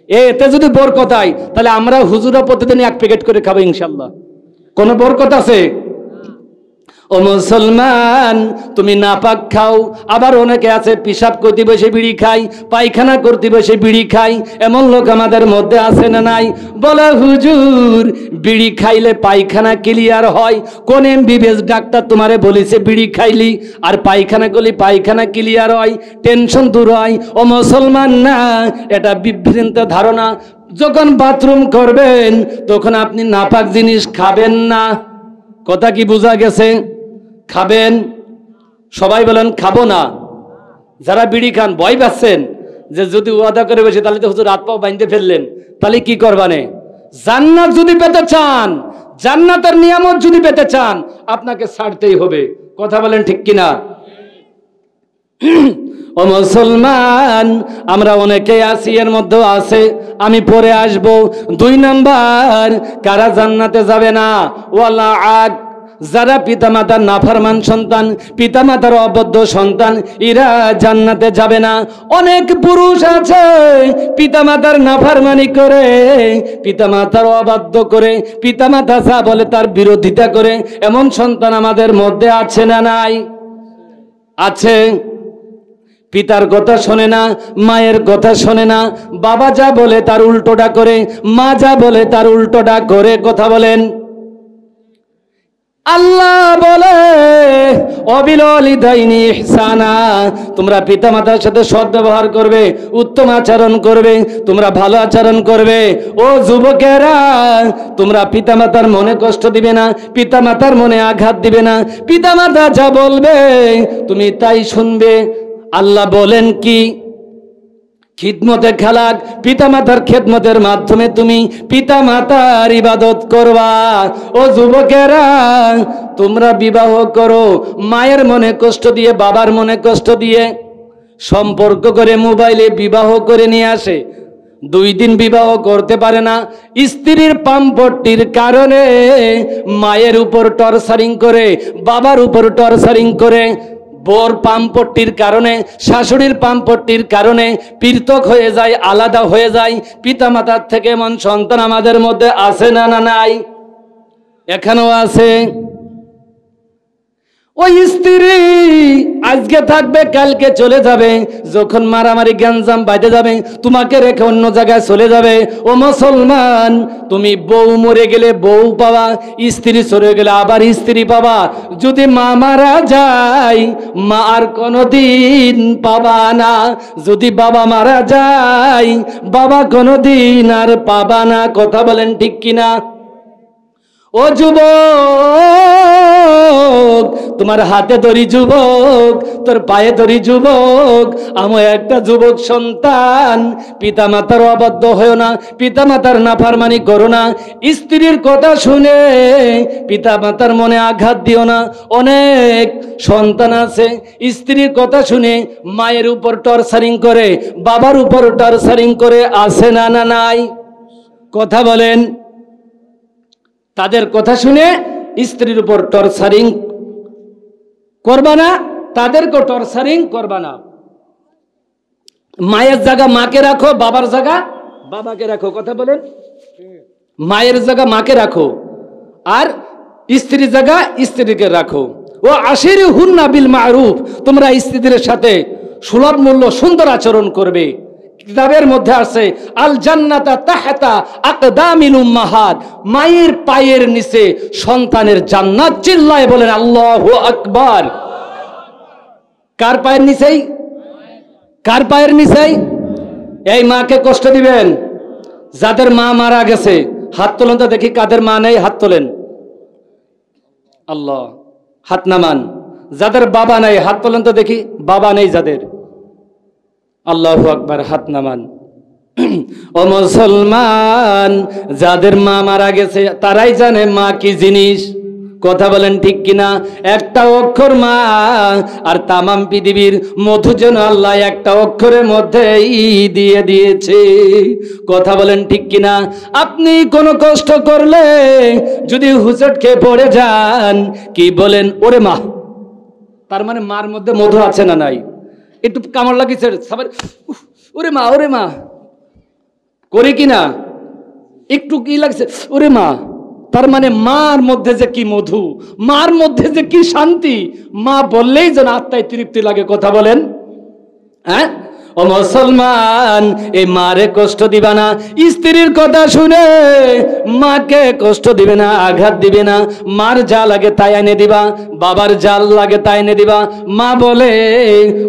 এতে যদি বরকত হয় তাহলে আমরা হুজুরা প্রতিদিন 1 প্যাকেট করে খাবো ইনশাল্লাহ। কোন বরকত আছে? ও মুসলমান, তুমি নাপাক খাও, আবার অনেকে আছে পিশাব করতে বসে বিড়ি খাই, পায়খানা করতে বসে বিড়ি খাই, এমন লোক আমাদের মধ্যে আছে না নাই? বলে হুজুর বিড়ি খাইলে পায়খানা ক্লিয়ার হয়, কোন এমবিবিএস ডাক্তার তোমারে বলেছে বিড়ি খাইলি আর পায়খানা করলে পায়খানা ক্লিয়ার হয়, টেনশন দূর হয়? ও মুসলমান, না, এটা বিভ্রান্ত ধারণা। যখন বাথরুম করবেন তখন আপনি নাপাক জিনিস খাবেন না। কথা কি বোঝা গেছে? খাবেন? সবাই বলেন খাবো না। যারা বিড়ি খান ভয় পাচ্ছেন যে যদি ওয়াদা করে বসে তাহলে তো হুজুর হাত পাও বাঁধতে ফেললেন, তাহলে কি করবানে? জান্নাত যদি পেতে চান, জান্নাতের নিয়ামত যদি পেতে চান, আপনাকে ছাড়তেই হবে। কথা বলেন ঠিক কিনা? ও মুসলমান, আমরা অনেকেই আছি, এর মধ্যে আছে, আমি পরে আসবো। 2 নাম্বার, কারা জান্নাতে যাবে না? ওয়ালা আদ, যারা পিতামাতার নাফরমান সন্তান, পিতামাতার অবদ্ধ সন্তান, এরা জান্নাতে যাবে না। অনেক পুরুষ আছে পিতামাতার নাফরমানি করে, পিতামাতার অবাধ্য করে, পিতামাতা যা বলে তার বিরোধিতা করে, এমন সন্তান আমাদের মধ্যে আছে না নাই? আছে। পিতার কথা শোনে না, মায়ের কথা শোনে না, বাবা যা বলে তার উল্টোটা করে, মা যা বলে তার উল্টোটা করে। কথা বলেন। আল্লাহ বলে অবিল ওয়ালিদাইনি ইহসানা, তোমরা পিতামাতার সাথে সৎ ব্যবহার করবে, উত্তম আচরণ করবে, তোমরা ভালো আচরণ করবে। ও যুবকেরা, তোমরা পিতামাতার মনে কষ্ট দিবে না, পিতামাতার মনে আঘাত দিবে না, পিতামাতা যা বলবে তুমি তাই শুনবে। আল্লাহ বলেন কি? খিদমতে খালাক, পিতামাতার খেদমতের মাধ্যমে তুমি পিতামাতার ইবাদত করবা। ও যুবকেরা, তোমরা বিবাহ করো মায়ের মনে কষ্ট দিয়ে, বাবার মনে কষ্ট দিয়ে, সম্পর্ক করে মোবাইলে বিবাহ করে নিয়ে আসে। 2 দিন বিবাহ করতে পারে না, স্ত্রীর পাম্পট্টির কারণে মায়ের উপর টর্চারিং করে, বাবার উপর টর্চারিং করে, বোর পাম্পট্টির কারণে, শাশুড়ির পাম্পট্টির কারণে পৃথক হয়ে যায়, আলাদা হয়ে যায়। পিতা মাতার থেকে এমন সন্তান আমাদের মধ্যে আছে না নাই? এখানেও আছে। ওই স্ত্রী আজকে থাকবে, কালকে চলে যাবে, যখন মারামারি গ্যাঞ্জাম বাজে যাবে তোমাকে রেখে অন্য জায়গায় চলে যাবে। ও মুসলমান, তুমি বউ মরে গেলে বউ পাবা, স্ত্রী চলে গেলে আবার স্ত্রী পাবা। যদি মা মারা যায় মা আর কোনোদিন পাবা না, যদি বাবা মারা যায় বাবা কোনোদিন আর পাবা না। কথা বলেন ঠিক কিনা? ও যুবক, তোমার হাতে ধরি যুবক, তোর পায়ে ধরি যুবক, আমি একটা যুবক সন্তান। পিতা মাতার অবাধ্য হয়েও না, পিতা মাতার নাফরমানি করো না, স্ত্রীর কথা শুনে পিতা মাতার মনে আঘাত দিও না। অনেক সন্তান আছে স্ত্রীর কথা শুনে মায়ের উপর টর্চারিং করে, বাবার উপর টর্চারিং করে, আছে না না নাই? কথা বলেন। তাদের কথা শুনে স্ত্রীর উপর টর্চারিং করবা না, তাদেরকে টর্চারিং করবা না। মায়ের জায়গা মাকে রাখো, বাবার জায়গা বাবাকে রাখো। কথা বলেন। মায়ের জায়গা মাকে রাখো আর স্ত্রীর জায়গা স্ত্রীকে রাখো। ও আশিরুহুন্না বিল মারুফ, তোমরা স্ত্রীদের সাথে সুলভ মূল্য সুন্দর আচরণ করবে। কিতাবের মধ্যে আছে আল জান্নাতা তাহতা আকদামিল উম্মাহাত, মায়ের পায়ের নিচে সন্তানের জান্নাত। চিল্লায় বলেন আল্লাহু আকবার। কার পায়ের নিচেই? কার পায়ের নিচেই? এই মাকে কষ্ট দিবেন যাদের মা মারা গেছে। হাত তোলেন তো দেখি, কাদের মা নেই হাত তোলেন। আল্লাহ, হাত নামান। যাদের বাবা নেই হাত তোলেন তো দেখি, বাবা নেই যাদের। আল্লাহু আকবার, হাত নামান। ও মুসলমান, যাদের মা মারা গেছে তারাই জানে মা কি জিনিস। কথা বলেন ঠিক কিনা? একটা অক্ষর মা আর তামাম পৃথিবীর মধু যেন আল্লাহ একটা অক্ষরের মধ্যেই দিয়ে দিয়েছে। কথা বলেন ঠিক কিনা? আপনি কোনো কষ্ট করলে যদি হুঁচট খেয়ে পড়ে যান, কি বলেন? ওরে মা। তার মানে মার মধ্যে মধু আছে না নাই? একটু কামড় লাগিয়েছে, ওরে মা, ওরে মা করে কিনা একটু কি লাগছে, ওরে মা। তার মানে মার মধ্যে যে কি মধু, মার মধ্যে যে কি শান্তি, মা বললেই যেন আত্মায় তৃপ্তি লাগে। কথা বলেন। হ্যাঁ ও মুসলমান, এই মারে কষ্ট দিবা না। স্ত্রীর কথা শুনে মাকে কষ্ট দিবে না, আঘাত দিবে না। মার যা লাগে তাই এনে দিবা, বাবার জাল লাগে তাই এনে দিবা। মা বলে,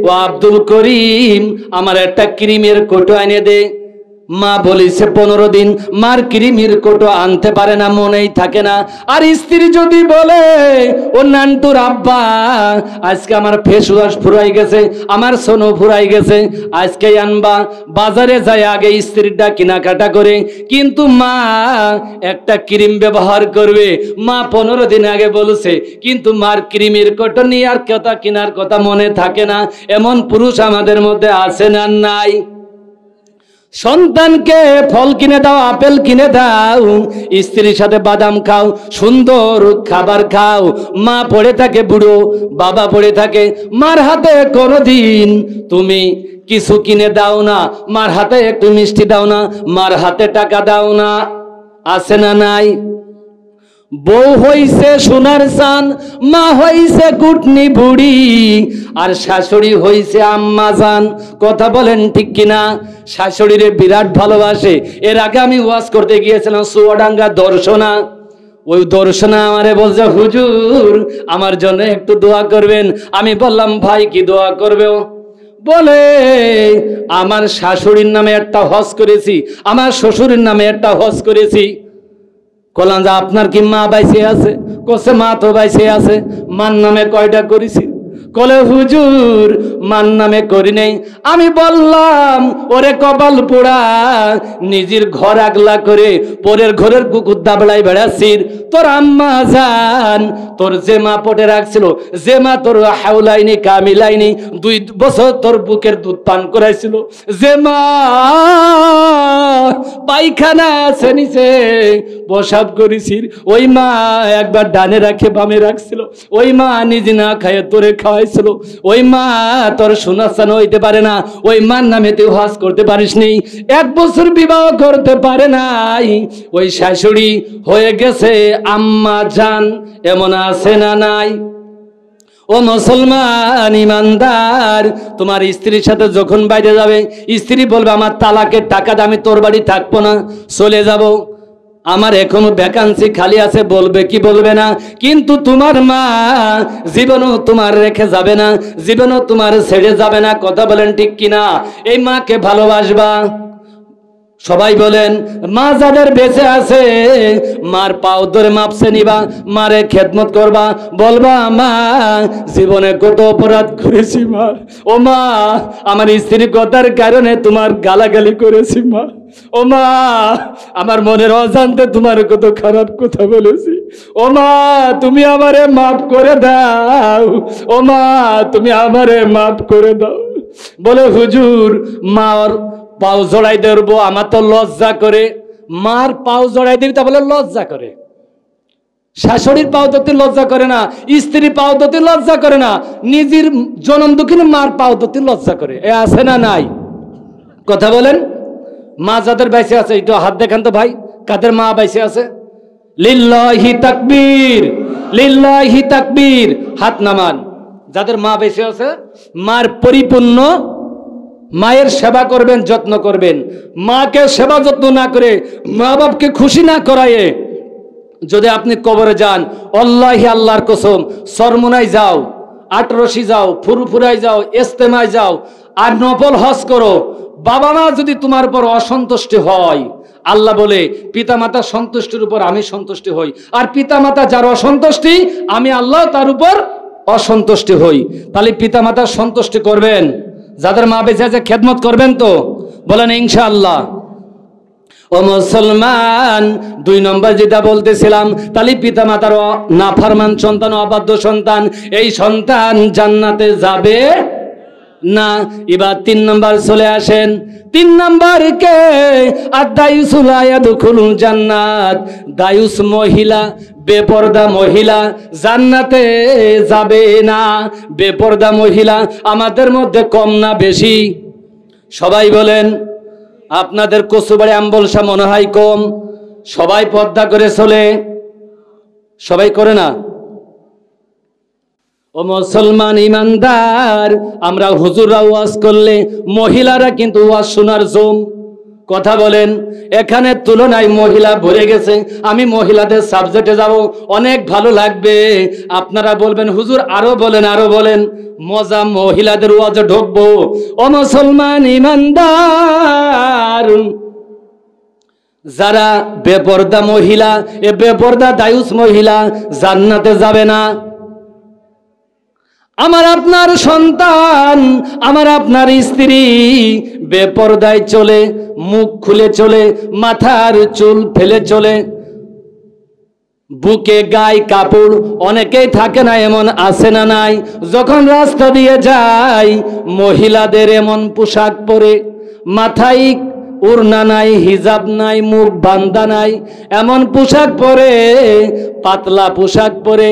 ও আব্দুল করিম আমার একটা ক্রিমের কোটো এনে দে। মা বলিছে 15 দিন, মার ক্রিমের কোটো আনতে পারে না, মনেই থাকে না। আর স্ত্রী যদি বলে, ও নান্টুর আব্বা আজকে আমার ফেস ওয়াশ ফুরাই গেছে, আমার সোনো ফুরাই গেছে, আজকেই আনবা। বাজারে যায় আগে স্ত্রীটা কেনাকাটা করে, কিন্তু মা একটা ক্রিম ব্যবহার করবে, মা 15 দিন আগে বলেছে, কিন্তু মার ক্রিমের কোটো নিয়ে আর কথা কেনার কথা মনে থাকে না। এমন পুরুষ আমাদের মধ্যে আছে না নাই? সন্তানকে ফল কিনে দাও, আপেল কিনে দাও, স্ত্রীর সাথে বাদাম খাও, সুন্দর খাবার খাও। মা পড়ে থাকে বুড়ো, বাবা পড়ে থাকে, মার হাতে কোনোদিন তুমি কিছু কিনে দাও না, মার হাতে একটু মিষ্টি দাও না, মার হাতে টাকা দাও না। আছে না নাই? বউ হইছে সোনার চান, মা হইছে কুটনি বুড়ি, আর শাশুড়ি হইছে আম্মা জান। কথা বলেন ঠিক কিনা? শাশুড়িরে বিরাট ভালোবাসে। এর আগে আমি ওয়াজ করতে গিয়েছিলাম চুয়াডাঙ্গা দর্শনা। ওই দর্শনা আমারে বলছে, হুজুর আমার জন্য একটু দোয়া করবেন। আমি বললাম, ভাই কি দোয়া করবে? বলে, আমার শাশুড়ির নামে একটা হজ করেছি, আমার শ্বশুরের নামে একটা হজ করেছি। কলাম যে আপনার কি মা বাইসে আছে? কোসে মা তো বাইসে আছে। মার নামে কয়টা করেছি? কলে হুজুর মান নামে করি নেই। আমি বললাম ওরে কপাল পোড়া, নিজের ঘর আগলা করে পরের ঘরের কুকুর দাবড়াই বেড়াচ্ছিস। তোর আম্মা জান তোর যে মা পটে রাখছিল, যে মা তোর হাউলাইনি কামিলাইনি 2 বছর তোর বুকের দুধ পান করাইছিল, যে মা পায়খানা আছে নিচে প্রসাব করেছিস, ওই মা একবার ডানে রাখে বামে রাখছিল, ওই মা নিজে না খায় তোরে খাওয়াইছিল, ওই মা তোর শোনাচানো হইতে পারে না, ওই মার নামে তুই হজ করতে পারিস নি, 1 বছর বিবাহ করতে পারে নাই, ওই শাশুড়ি হয়ে গেছে আম্মা জান। এমন আছে না নাই? ও মুসলমান ইমানদার, তোমার স্ত্রীর সাথে যখন বাইরে যাবে, স্ত্রী বলবে আমার তালাকের টাকা দিয়ে আমি তোর বাড়ি থাকবো না, চলে যাব, আমার এখনো ভ্যাকান্সি খালি আছে, বলবে কি বলবে না? কিন্তু তোমার মা জীবনও তোমার রেখে যাবে না, জীবনও তোমার ছেড়ে যাবে না। কথা বলেন ঠিক কিনা? এই মাকে ভালোবাসবা। সবাই বলেন, মা যাদের বেঁচে আছে মার পাও ধরে মাপসে নিবা, মারে খেদমত করবা, বলবা মা জীবনে কত অপরাধ করেছি মা, ও মা আমার স্ত্রীর কথার কারণে তোমার গালাগালি করেছি মা, ও মা আমার মনের অজান্তে তোমার কত খারাপ কথা বলেছি, ও মা তুমি আমারে মাফ করে দাও, ও মা তুমি আমারে মাফ করে দাও। বলে হুজুর মার পাও জড়াই ধরবো, আমার তো লজ্জা করে। মার পাও জড়াই দিবি তা বলে লজ্জা করে? শাশুড়ির পাও ধরতে লজ্জা করে না, স্ত্রী পাও ধরতে লজ্জা করে না, নিজের জনম দুঃখিনী মার পাও ধরতে লজ্জা করে। এ আছে না নাই? কথা বলেন। মা যাদের বেঁচে আছে একটু হাত দেখান তো ভাই, কাদের মা বেঁচে আছে? লিল্লাহি তাকবীর, লিল্লাহি তাকবীর, হাত নামান। যাদের মা বেঁচে আছে মার পরিপূর্ণ মায়ের সেবা করবেন, যত্ন করবেন। মাকে সেবা যত্ন না করে, মা বাপকে খুশি না করায়ে যদি আপনি কবরে যান, আল্লাহি আল্লাহর কসম, সরমুনায় যাও, আটরশি যাও, ফুরফুরায় যাও, ইস্তেমায় যাও, আর নফল হজ করো, বাবা মা যদি তোমার উপর অসন্তুষ্ট হয়, আল্লাহ বলে পিতামাতার সন্তুষ্টির উপর আমি সন্তুষ্টি হই, আর পিতামাতা যার অসন্তুষ্টি আমি আল্লাহ তার উপর অসন্তুষ্টি হই। তাহলে পিতামাতার সন্তুষ্টি করবেন, যাদের মা বেঁচে আছে খেদমত করবেন তো? বলেন ইনশাআল্লাহ। ও মুসলমান, 2 নম্বর যেটা বলতেছিলাম, তাহলে পিতা মাতার নাফরমান সন্তান, অবাধ্য সন্তান, এই সন্তান জান্নাতে যাবে না। এবার 3 নম্বর চলে আসেন। 3 নম্বর কে? আদায়ুসুল ইয়াদখুলুল জান্নাত, দায়ুস মহিলা, বেপর্দা মহিলা জান্নাতে যাবে না। বেপর্দা মহিলা আমাদের মধ্যে কম না বেশি? সবাই বলেন। আপনাদের কচুবাড়ি আম্বলসা মনে হয় কম, সবাই পর্দা করে চলে, সবাই করে না? ও মুসলমান ইমানদার, আমরা হুজুররা ওয়াজ করলে মহিলারা কিন্তু ওয়াজ শোনার জম। কথা বলেন। এখানে তুলনায় মহিলা ভরে গেছে। আমি মহিলাদের সাবজেক্টে যাব, অনেক ভালো লাগবে। আপনারা বলবেন হুজুর আরো বলেন, আরো বলেন, মজা মহিলাদের ওয়াজে ঢুকবো। ও মুসলমান ইমানদার, যারা বেপর্দা মহিলা, এ বেপর্দা দায়ুস মহিলা জান্নাতে যাবে না। আমার আপনার সন্তান, আমার আপনার স্ত্রী বেপর্দায় চলে, মুখ খুলে চলে, মাথার চুল ফেলে চলে, বুকে গায়ে কাপড় অনেকেই থাকে না, এমন আছে না নাই? যখন রাস্তা দিয়ে যায় মহিলাদের এমন পোশাক পরে, মাথায় ওড়না নাই, হিজাব নাই, মুখ বান্ধা নাই, এমন পোশাক পরে, পাতলা পোশাক পরে,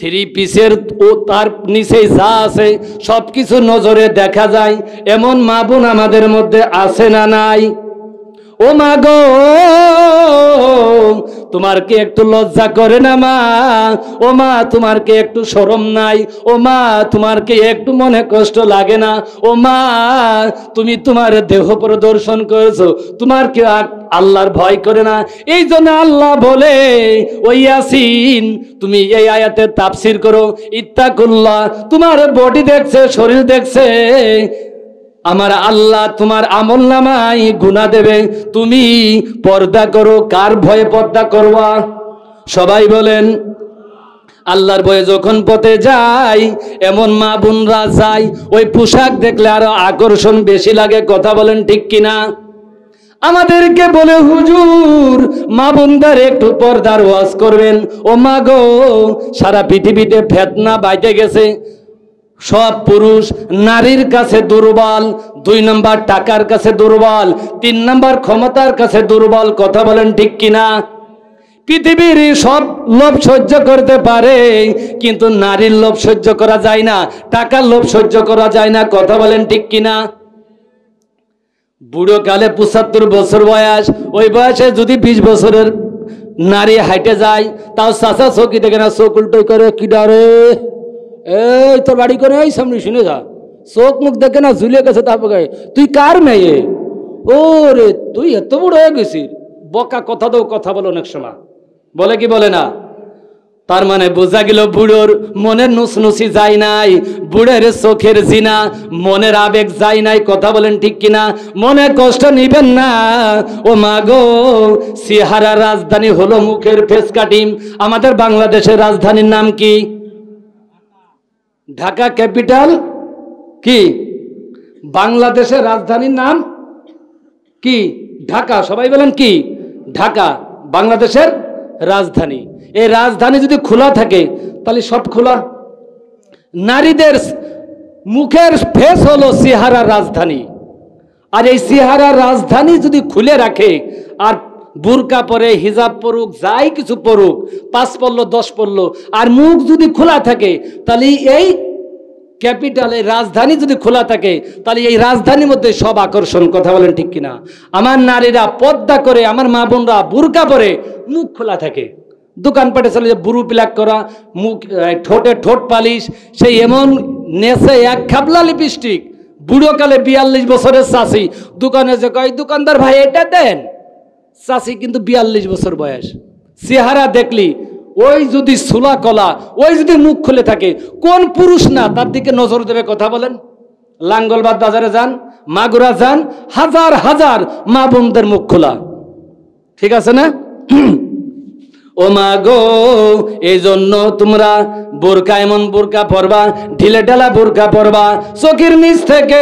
3 পিসের ও তার নিচে যা আছে সবকিছু নজরে দেখা যায়, এমন মা বোন আমাদের মধ্যে আছে না নাই? ও মা গো, তোমার কি একটু লজ্জা করে না মা? ও মা তোমার কি একটু শরম নাই? ও মা তোমার কি একটু মনে কষ্ট লাগে না? ও মা তুমি তোমার দেহ প্রদর্শন করেছো, তোমার কি আল্লাহর ভয় করে না? এই জন্য আল্লাহ বলে ওই ইয়াসিন, তুমি এই আয়াতের তাফসীর করো, ইত্তাকুল্লাহ। তোমার বডি দেখছে, শরীর দেখছে, আমার আল্লাহ তোমার আমলনামায় গুনাহ দেবে, তুমি পর্দা করো। কার ভয়ে পর্দা করবা? সবাই বলেন আল্লাহর ভয়ে যখন পথে যায় এমন মা বোনরা যায়, ওই পোশাক দেখলে আরো আকর্ষণ বেশি লাগে। কথা বলেন ঠিক কিনা? আমাদেরকে বলে হুজুর মা বোনদের একটু পর্দার ওয়াজ করবেন। ও মা গো, সারা পৃথিবীতে ফিতনা বাইতে গেছে। সব পুরুষ নারীর কাছে দুর্বল, 2 নম্বর টাকার কাছে দুর্বল, 3 নম্বর ক্ষমতার কাছে দুর্বল। কথা বলেন ঠিক কিনা? পৃথিবীর সব লোভ সহ্য করতে পারে, কিন্তু নারীর লোভ সহ্য করা যায় না, টাকার লোভ সহ্য করা যায় না। কথা বলেন ঠিক কিনা? বুড়ো কালে 75 বছর বয়স, ওই বয়সে যদি 20 বছরের নারী হাইটে যায়, তাও চাচা চৌকি দেখে না, চোখ উল্টো করে কি ডারে, এই তোর বাড়ি করে এই সামনে শুনে যা, চোখ মুখ দেখে না ঝুলে গেছে। তারপরে তুই কার মেয়ে? ও রে তুই এত বড় হয়ে গেছিস। বকা কথা দাও, কথা বলো অনেক সময়, বলে কি বলে না? তার মানে বোঝা গেল বুড়োর মনের নুসনুসি যায় নাই, বুড়ের চোখের জিনা, মনের আবেগ যায় নাই। কথা বলেন ঠিক কিনা? মনে কষ্ট নিবেন না। ও মা গো, চেহারা রাজধানী হলো মুখের ফেস কাটিং। আমাদের বাংলাদেশের রাজধানীর নাম কি? ঢাকা ক্যাপিটাল কি? বাংলাদেশের রাজধানীর নাম কি? ঢাকা। সবাই বলেন কি? ঢাকা বাংলাদেশের রাজধানী। এই রাজধানী যদি খোলা থাকে তাহলে সব খোলা। নারীদের মুখের ফেস হলো চেহারা রাজধানী, আর এই চেহারা রাজধানী যদি খুলে রাখে আর বুরকা পরে, হিজাব পরুক, যাই কিছু পরুক, 5 পড়লো 10 পড়লো, আর মুখ যদি খোলা থাকে, তাহলে এই ক্যাপিটালে রাজধানী যদি খোলা থাকে, তাহলে এই রাজধানীর মধ্যে সব আকর্ষণ। কথা বলেন ঠিক কিনা? আমার নারীরা পর্দা করে, আমার মা বোনরা বুরকা পরে, মুখ খোলা থাকে। দোকানপাটে চলে যে বুরু প্লাক করা, মুখ ঠোঁটে ঠোঁট পালিশ, সেই এমন নেশে 1 খাবলা লিপস্টিক। বুড়োকালে 42 বছরের চাষি দোকানে যে কয়, দোকানদার ভাই এটা দেন। চাষি কিন্তু 42 বছর বয়স। চেহারা দেখলি ওই যদি সুলা কলা, ওই যদি মুখ খুলে থাকে, কোন পুরুষ না তার দিকে নজর দেবে? কথা বলেন। লাঙ্গলবাদ বাজারে যান, মাগুরা যান, হাজার হাজার মা বোনদের মুখ খোলা। ঠিক আছে না? ও মা গো, এই জন্য তোমরা বোরকা, এমন বোরকা পরবা, ঢিলে ঢালা বোরকা পরবা, চোখের নিচ থেকে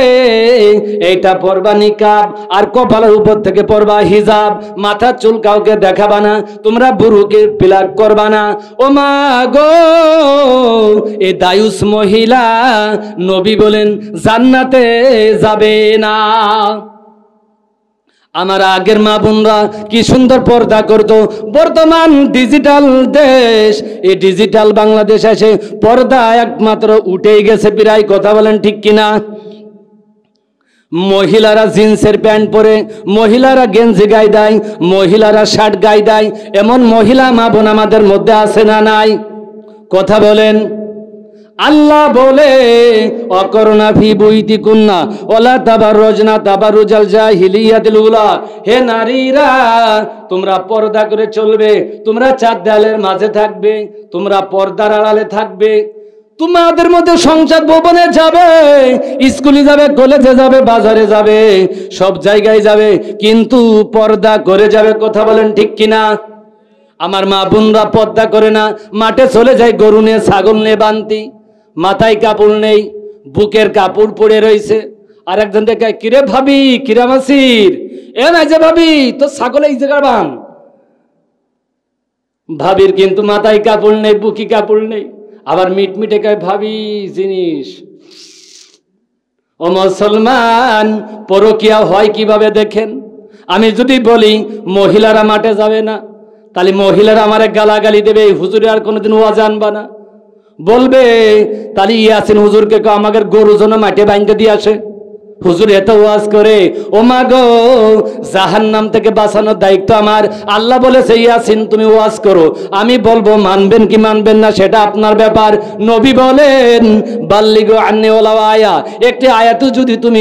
এইটা পরবা নিকাব, আর কপালের উপর থেকে পরবা হিজাব। মাথার চুল কাউকে দেখাবা না, তোমরা বুরুকে প্লাক করবা না। ও মা গো, এই দায়ুস মহিলা নবী বলেন জান্নাতে যাবে না। আমার আগের মা বোনরা কি সুন্দর পর্দা করত। বর্তমান ডিজিটাল দেশ, এই ডিজিটাল বাংলাদেশ এসে পর্দা একমাত্র উঠেই গেছে প্রায়। কথা বলেন ঠিক কিনা? মহিলারা জিন্সের প্যান্ট পরে, মহিলারা গেঞ্জি গায়ে দেয়, মহিলারা শার্ট গায়ে দেয়, এমন মহিলা মা বোন আমাদের মধ্যে আছে না নাই? কথা বলেন। আল্লাহ বলে অকরনা ফি বুইতিকুন্না ওয়ালা তাবাররুজনা তাবাররুজাল জাহিলিয়াতিল উলা, হে নারীরা তোমরা পর্দা করে চলবে, তোমরা 4 দেয়ালের মাঝে থাকবে, তোমরা পর্দার আড়ালে থাকবে। তোমাদের মধ্যে সংসার ভবনে যাবে, স্কুলে যাবে, কলেজে যাবে, বাজারে যাবে, সব জায়গায় যাবে, কিন্তু পর্দা করে যাবে। কথা বলেন ঠিক কিনা? আমার মা বোনরা পর্দা করে না, মাঠে চলে যায় গরু নিয়ে, ছাগল নিয়ে বানতি, মাথায় কাপড় নেই, বুকের কাপড় পড়ে রয়েছে। আর একজন দেখে, কিরে ভাবি, কিরা মাসির, এ নাই যে ভাবি তো ছাগলে এই জায়গা বান। ভাবির কিন্তু মাথায় কাপড় নেই, বুকি কাপড় নেই। আবার মিটমিটে কয় ভাবি জিনিস। ও মুসলমান, পরকিয়া হয় কিভাবে দেখেন? আমি যদি বলি মহিলারা মাঠে যাবে না, তাহলে মহিলারা আমারে গালাগালি দেবে, হুজুরে আর কোনোদিন ওয়াজ আনবা না বলবে। তাহলে ইয়াসিন হুজুরকে আমাদের গরু জন্য মাঠে বাইন্ধে দিয়ে আসে, হুজুর এত ওয়াজ করে। ও মা গো, জাহান্নাম থেকে বাঁচানোর দায়িত্ব আমার। আল্লাহ বলেছে ইয়াসিন তুমি ওয়াজ করো, আমি বলবো মানবেন কি মানবেন না সেটা আপনার ব্যাপার। নবী বলেন বাল্লিগু আন্নি ওয়ালাউ আয়া, একটি আয়াতও যদি তুমি